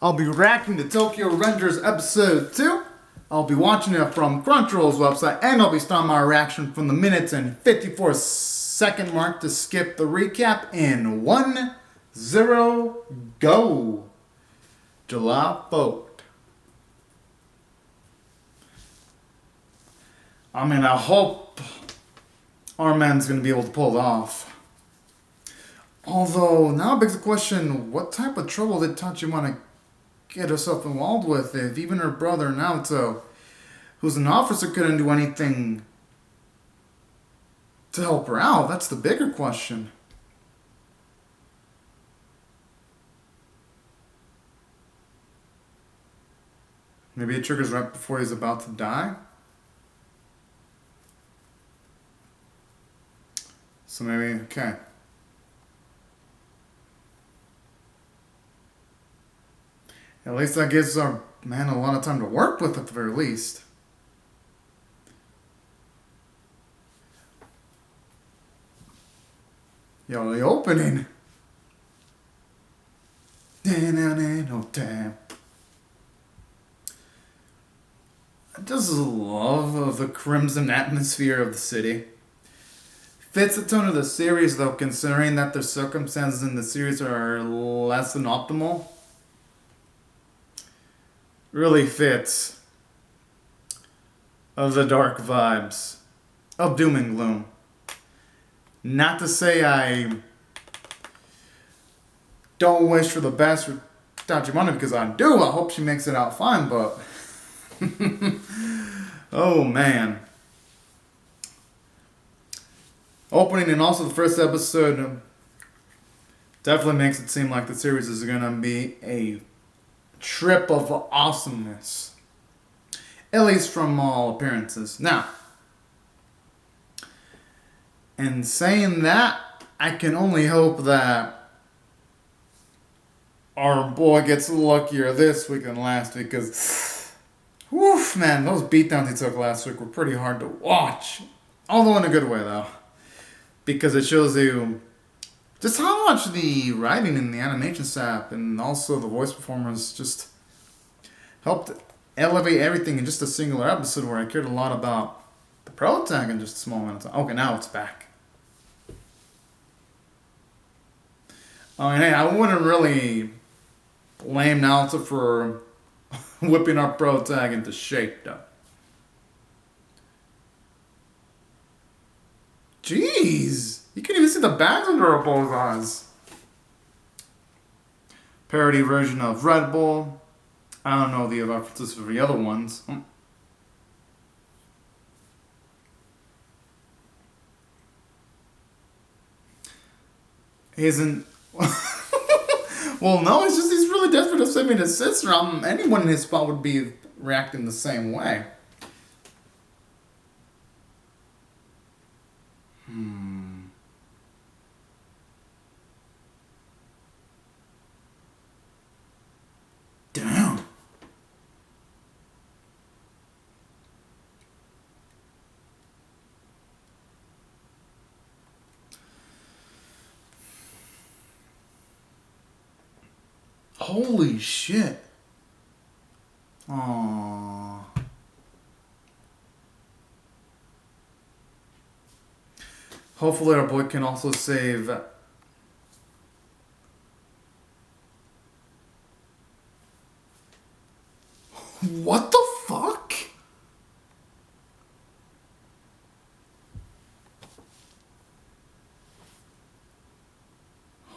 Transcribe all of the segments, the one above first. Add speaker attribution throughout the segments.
Speaker 1: I'll be reacting to Tokyo Revengers Episode 2. I'll be watching it from Crunchyroll's website, and I'll be starting my reaction from the minutes and 54-second mark to skip the recap in 1-0 go. July 4th. I hope our man's going to be able to pull it off. Although, now it begs the question, what type of trouble did Tachibana get herself involved with if even her brother Naoto, who's an officer, couldn't do anything to help her out? That's the bigger question. Maybe it triggers right before he's about to die? So maybe, okay. At least that gives our man a lot of time to work with at the very least. Yo, the opening. I just love the crimson atmosphere of the city. Fits the tone of the series though, considering that the circumstances in the series are less than optimal. Really fits of the dark vibes of doom and gloom. Not to say I don't wish for the best for Tachibana, because I do. I hope she makes it out fine, but oh man. Opening and also the first episode definitely makes it seem like the series is going to be a trip of awesomeness. At least from all appearances. Now, in saying that, I can only hope that our boy gets luckier this week than last week, because, woof, man, those beatdowns he took last week were pretty hard to watch. Although in a good way, though. Because it shows you just how much the writing and the animation staff and also the voice performers just helped elevate everything in just a singular episode, where I cared a lot about the pro tag in just a small amount of time. Okay, now it's back. I mean, hey, I wouldn't really blame Naoto for whipping our pro tag into shape, though. Jeez! You can't even see the bags under her bull's eyes. Parody version of Red Bull. I don't know the references for the other ones. Isn't... Well, no, it's just he's really desperate to save me his sister. Anyone in his spot would be reacting the same way. Damn. Holy shit. Aww. Hopefully our boy can also save... What the fuck?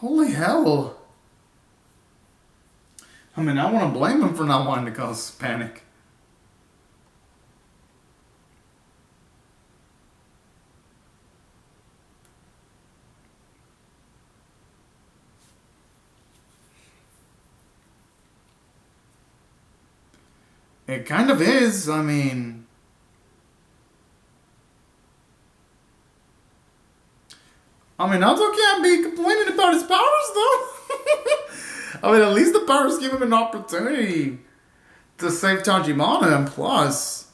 Speaker 1: Holy hell. I mean, I want to blame him for not wanting to cause panic. It kind of is, I mean... Naoto can't be complaining about his powers, though. I mean, at least the powers give him an opportunity to save Tachibana, and plus...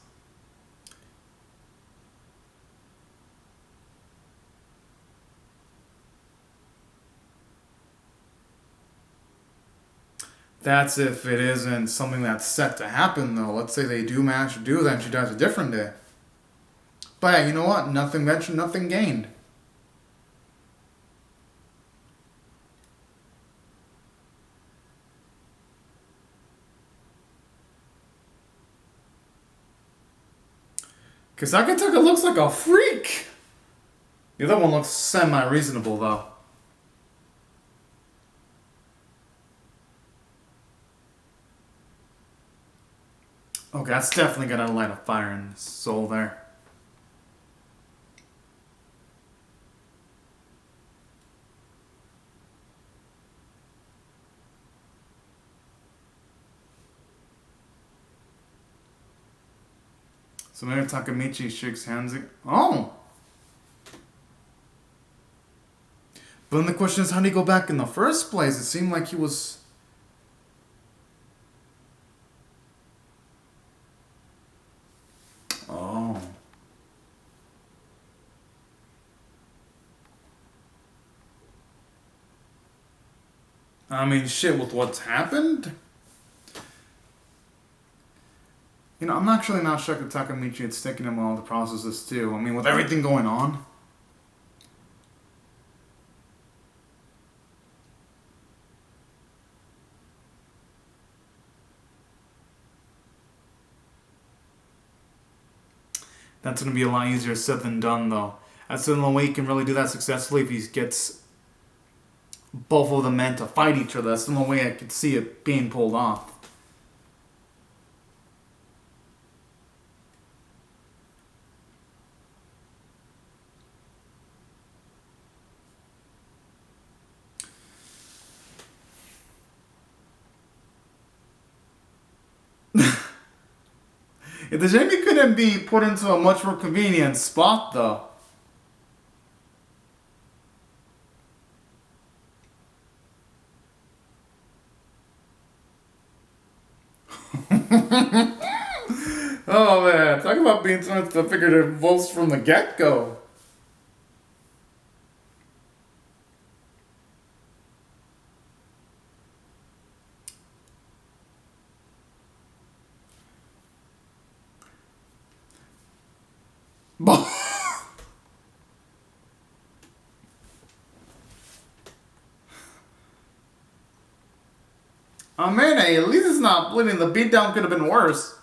Speaker 1: That's if it isn't something that's set to happen, though. Let's say they do manage to do that and she dies a different day. But yeah, you know what? Nothing ventured, nothing gained. Because Akataka looks like a freak. The other one looks semi-reasonable, though. Okay, that's definitely gonna light a fire in his soul there. So maybe Takamichi shakes hands. Oh! But then the question is, how did he go back in the first place? It seemed like he was... Oh. I mean, shit, with what's happened? You know, I'm actually not shocked that Takamichi had sticking him all the processes too. I mean, with everything going on. That's going to be a lot easier said than done, though. That's the only way he can really do that successfully if he gets both of the men to fight each other. That's the only way I could see it being pulled off. If the Jamie couldn't be put into a much more convenient spot, though. Oh man, talk about being thrown into the figurative roles from the get-go. Oh man, hey, at least it's not bleeding. The beatdown could have been worse.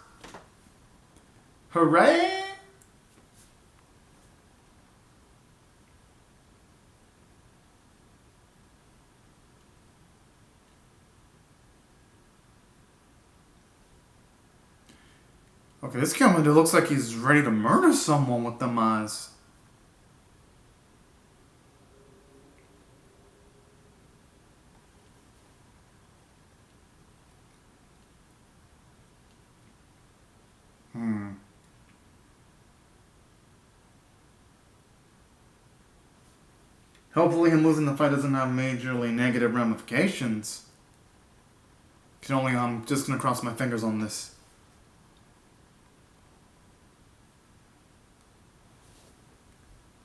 Speaker 1: Hooray! Okay, this commander looks like he's ready to murder someone with them eyes. Hopefully him losing the fight doesn't have majorly negative ramifications. I'm just gonna cross my fingers on this.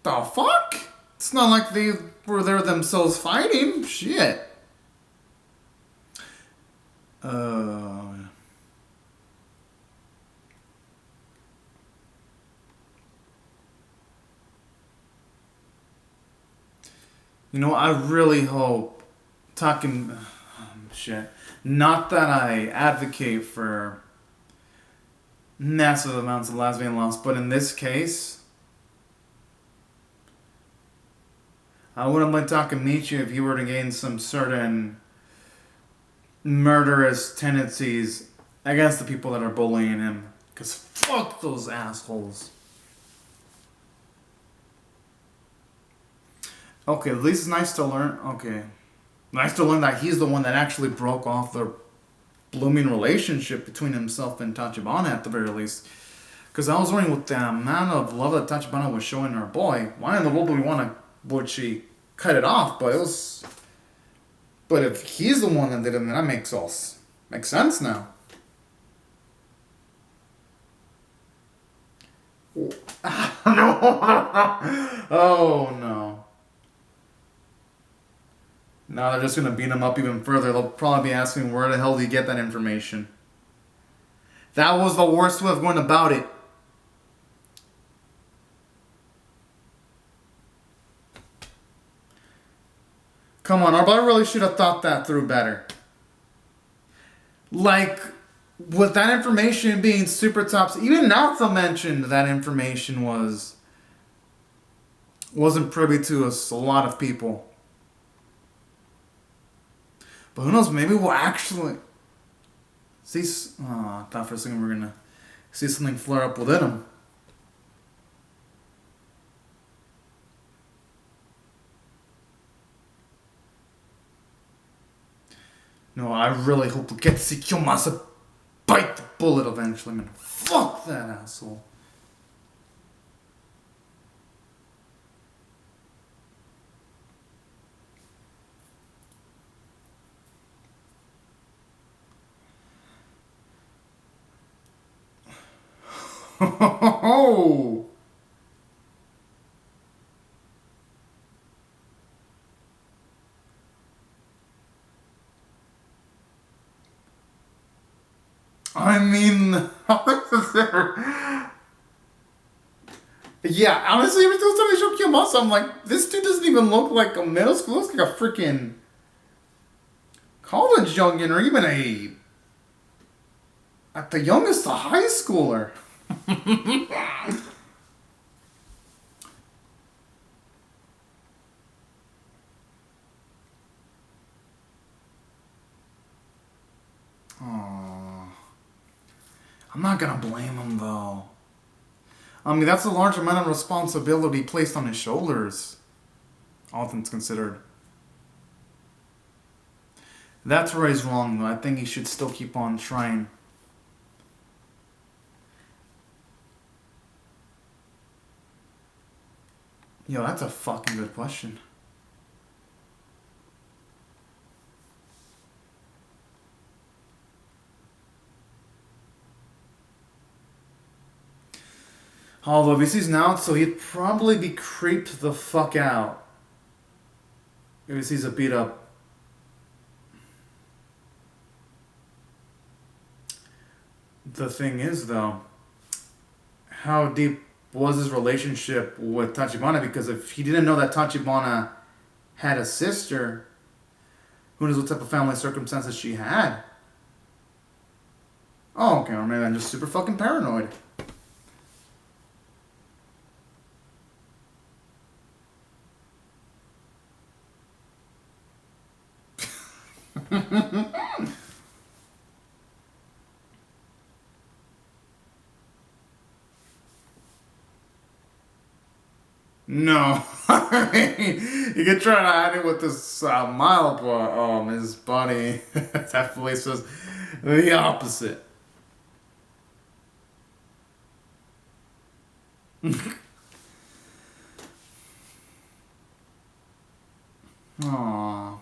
Speaker 1: The fuck? It's not like they were there themselves fighting. Shit. You know, I really hope talking shit. Not that I advocate for massive amounts of lives being lost, but in this case, I wouldn't let Takamichi if he were to gain some certain murderous tendencies against the people that are bullying him. Because fuck those assholes. Okay, at least it's nice to learn. Okay. Nice to learn that he's the one that actually broke off the blooming relationship between himself and Tachibana at the very least. Because I was wondering, with the amount of love that Tachibana was showing her boy, why in the world would she cut it off? But it was... But if he's the one that did it, then that makes sense now. No. Oh no. Now they're just gonna beat him up even further. They'll probably be asking where the hell did you get that information. That was the worst way of going about it. Come on, our brother really should have thought that through better. Like, with that information being super top, even Naruto mentioned that information wasn't privy to a lot of people. But who knows, maybe we'll actually see... Oh, I thought for a second we were going to see something flare up within him. No, I really hope we get to see Kiyomasa bite the bullet eventually, man. Fuck that asshole. Oh! I mean, yeah, honestly, every time they show Kiyomasa, I'm like, this dude doesn't even look like a middle school. He looks like a freaking college youngin, or even at the youngest, a high schooler. Aww. I'm not gonna blame him though. I mean, that's a large amount of responsibility placed on his shoulders, all things considered. That's where he's wrong though. I think he should still keep on trying. Yo, that's a fucking good question. Although if he's now, so he'd probably be creeped the fuck out if he sees a beat up. The thing is though, how deep was his relationship with Tachibana? Because if he didn't know that Tachibana had a sister, who knows what type of family circumstances she had? Oh, okay, or maybe I'm just super fucking paranoid. No. You can try to hide it with this smile, but his body definitely says the opposite. Aww.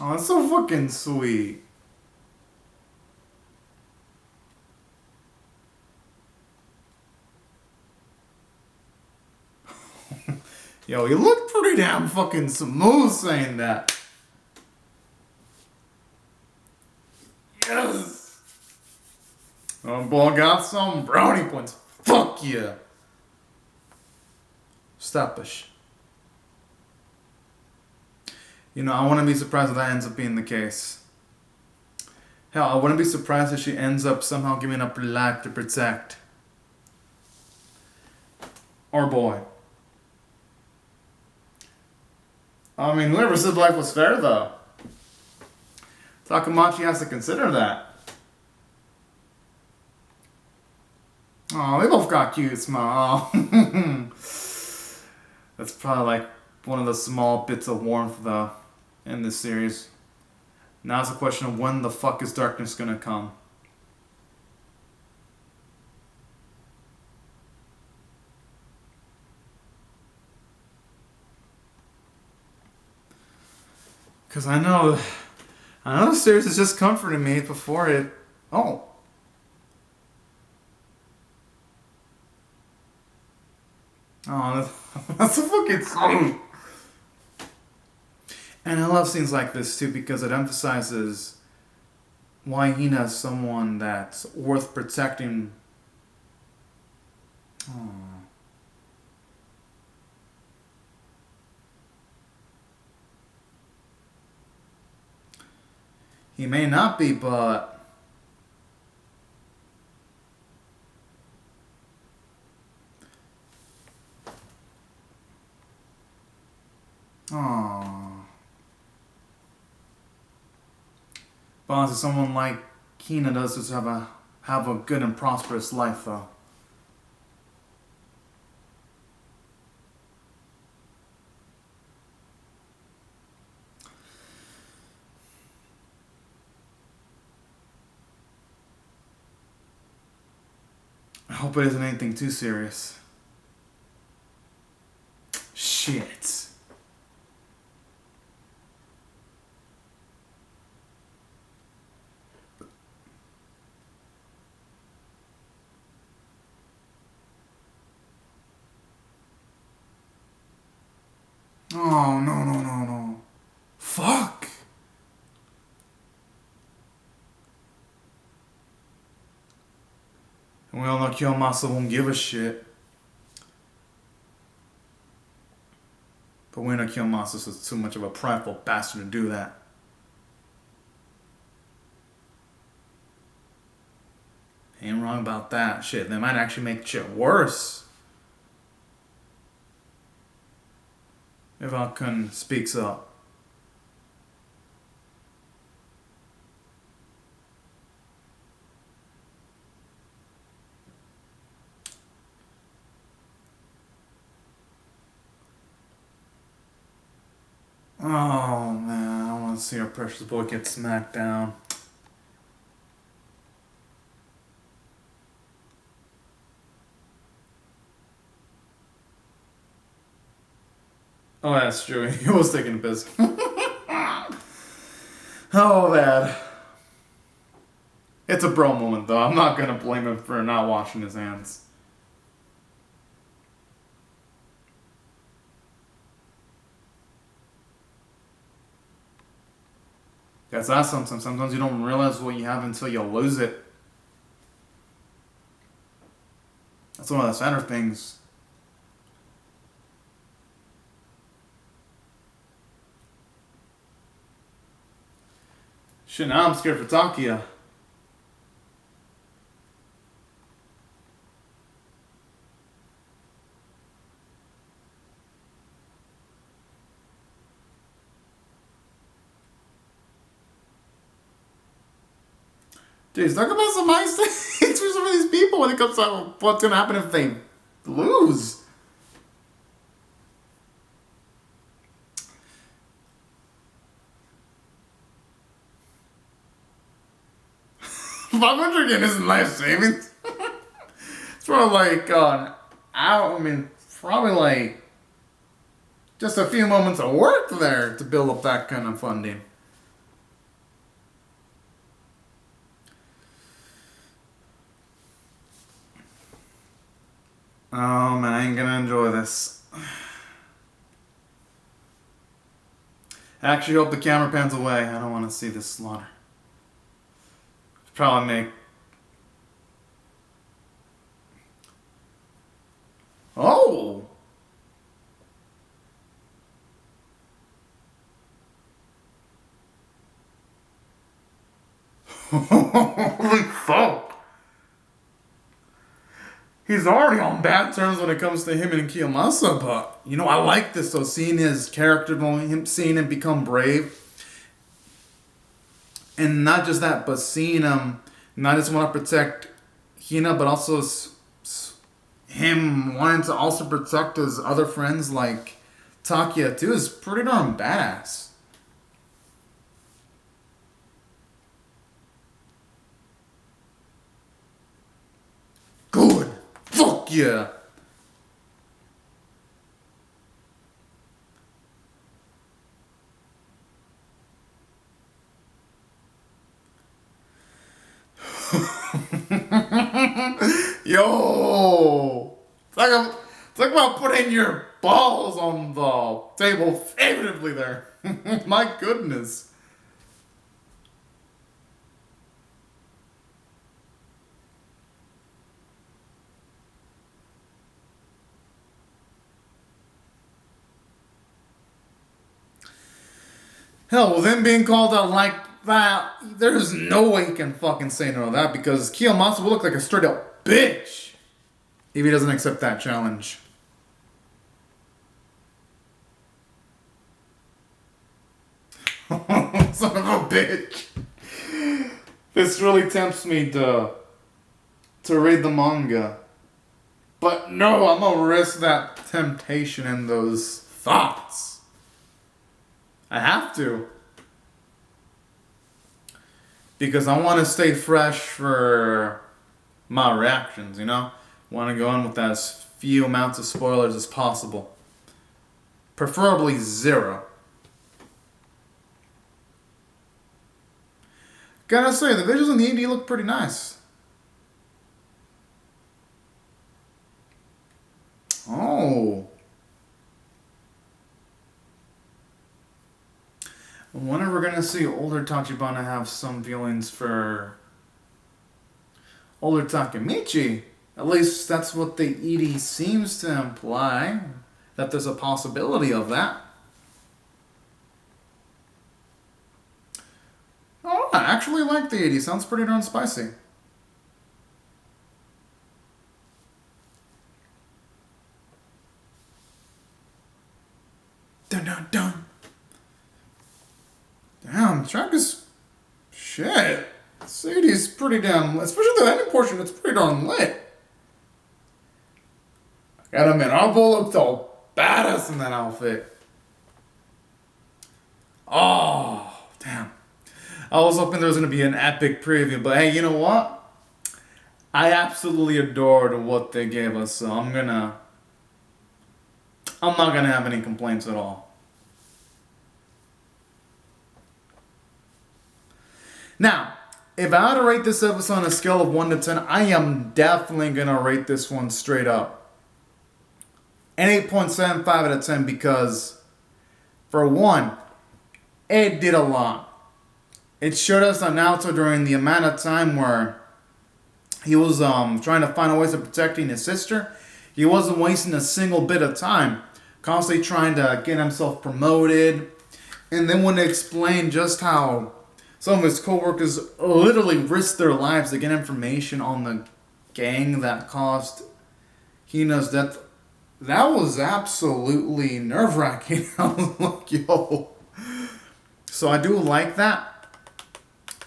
Speaker 1: Oh, that's so fucking sweet. Yo, you look pretty damn fucking smooth saying that. Yes! Oh boy, got some brownie points. Fuck yeah! Stepish. You know, I wouldn't be surprised if that ends up being the case. Hell, I wouldn't be surprised if she ends up somehow giving up her life to protect our boy. I mean, whoever said life was fair, though. Takamachi has to consider that. Oh, they both got cute smile. That's probably like one of the small bits of warmth, though, in this series. Now it's a question of when the fuck is darkness gonna come. Because I know the series is just comforting me before it... Oh. Oh, that's a fucking song. And I love scenes like this too because it emphasizes why Hina is someone that's worth protecting. Oh. He may not be, but oh, but honestly, someone like Hina does just have a good and prosperous life, though. I hope it isn't anything too serious. Shit. Oh, no, no, no, no. Fuck. And we all know Kiyomasa won't give a shit. But we know Kiyomasa is too much of a prideful bastard to do that. Ain't wrong about that. Shit, they might actually make shit worse. If Alkun speaks up. Oh man, I want to see our precious boy get smacked down. Oh, that's true. He was taking a piss. Oh man. It's a bro moment though. I'm not gonna blame him for not washing his hands. That's that sometimes. Sometimes you don't realize what you have until you lose it. That's one of the sadder things. Shit, now I'm scared for Takia. Jeez, talk about some nice things for some of these people when it comes to what's gonna happen if they lose. 500 yen isn't life savings. It's probably like I mean, probably like just a few moments of work there to build up that kind of funding. Oh man, I ain't gonna enjoy this. I actually hope the camera pans away. I don't want to see this slaughter. Probably make. Oh! Holy fuck! He's already on bad terms when it comes to him and Kiyomasa, but you know, I like this though, seeing his character, seeing him become brave. And not just that, but seeing him not just want to protect Hina, but also him wanting to also protect his other friends like Takia too is pretty darn badass. Good. Fuck yeah. Yo, talk Talk about putting your balls on the table figuratively there. My goodness. Hell, with him being called out like that, there's no way he can fucking say no to that because Kiyomasa will look like a straight up bitch if he doesn't accept that challenge. Son of a bitch. This really tempts me to read the manga. But no, I'm gonna risk that temptation and those thoughts. I have to. Because I want to stay fresh for my reactions, you know? Want to go in with as few amounts of spoilers as possible. Preferably zero. Gotta say, the visuals in the AD look pretty nice. Oh. I wonder if we're gonna see older Tachibana have some feelings for older Takemichi. At least that's what the ED seems to imply. That there's a possibility of that. Oh, I actually like the 80s. Sounds pretty darn spicy. Dun dun dun. Damn, track is shit. This 80s pretty damn, especially the ending portion. It's pretty darn lit. I gotta admit, Arbo looked all badass in that outfit. Oh, damn. I was hoping there was going to be an epic preview, but hey, you know what? I absolutely adored what they gave us, so I'm not gonna have any complaints at all. Now, if I had to rate this episode on a scale of 1 to 10, I am definitely gonna rate this one straight up an 8.75 out of 10 because, for one, it did a lot. It showed us on Naruto during the amount of time where he was trying to find ways of protecting his sister. He wasn't wasting a single bit of time, constantly trying to get himself promoted. And then when they explained just how some of his co-workers literally risked their lives to get information on the gang that caused Hina's death, that was absolutely nerve-wracking. I was like, yo. So I do like that.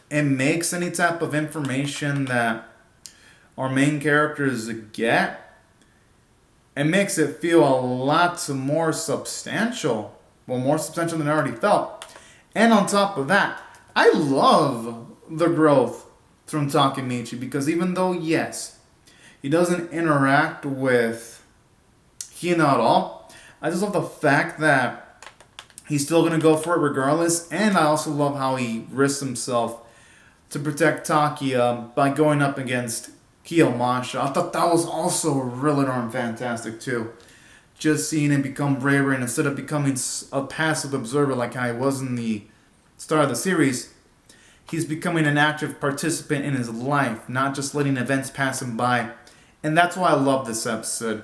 Speaker 1: It makes any type of information that our main characters get, it makes it feel a lot more substantial. Well, more substantial than I already felt. And on top of that, I love the growth from Takemichi because even though, yes, he doesn't interact with Hina at all, I just love the fact that he's still going to go for it regardless. And I also love how he risks himself to protect Takia by going up against Kiyomasa. I thought that was also really darn fantastic too. Just seeing him become braver and instead of becoming a passive observer like how he was in the start of the series, he's becoming an active participant in his life, not just letting events pass him by. And that's why I love this episode.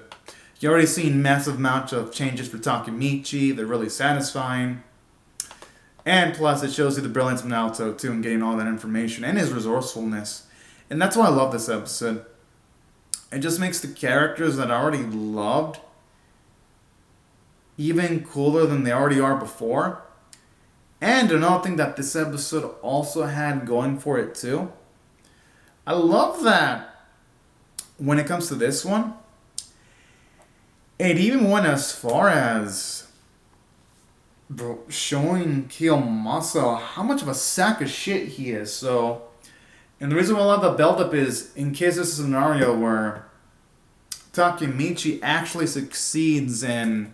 Speaker 1: You already seen massive amounts of changes for Takemichi. They're really satisfying. And plus, it shows you the brilliance of Naruto, too, in getting all that information, and his resourcefulness. And that's why I love this episode. It just makes the characters that I already loved even cooler than they already are before. And another thing that this episode also had going for it, too. I love that when it comes to this one, it even went as far as showing Kiyomasa how much of a sack of shit he is. So, and the reason why I love the build-up is in case this is a scenario where Takemichi actually succeeds in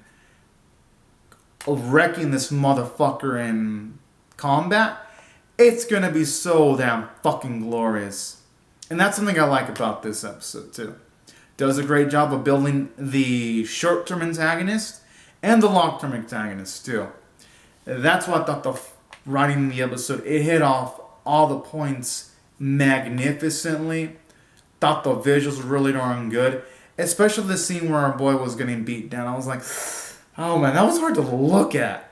Speaker 1: wrecking this motherfucker in combat, it's gonna be so damn fucking glorious. And that's something I like about this episode too. Does a great job of building the short-term antagonist and the long-term antagonist too. That's what I thought the writing in the episode, it hit off all the points magnificently. Thought the visuals were really darn good. Especially the scene where our boy was getting beat down. I was like, oh man, that was hard to look at.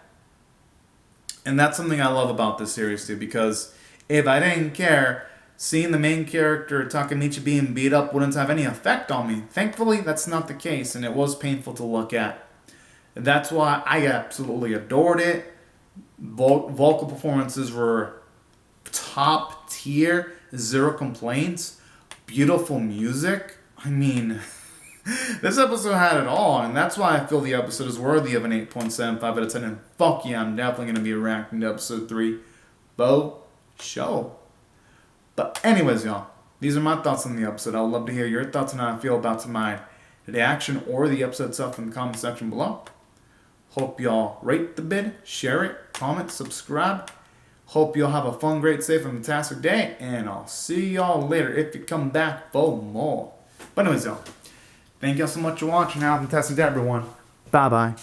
Speaker 1: And that's something I love about this series too, because if I didn't care, seeing the main character Takemichi being beat up wouldn't have any effect on me. Thankfully, that's not the case, and it was painful to look at. That's why I absolutely adored it. Vocal performances were top tier, zero complaints, beautiful music. I mean, this episode had it all, and that's why I feel the episode is worthy of an 8.75 out of 10. And fuck yeah, I'm definitely going to be reacting to episode 3. Show. But anyways, y'all, these are my thoughts on the episode. I would love to hear your thoughts on how I feel about tonight, the action or the episode itself in the comment section below. Hope y'all rate the vid, share it, comment, subscribe. Hope y'all have a fun, great, safe, and fantastic day. And I'll see y'all later if you come back for more. But anyways, y'all, thank y'all so much for watching. Have a fantastic day, everyone. Bye-bye.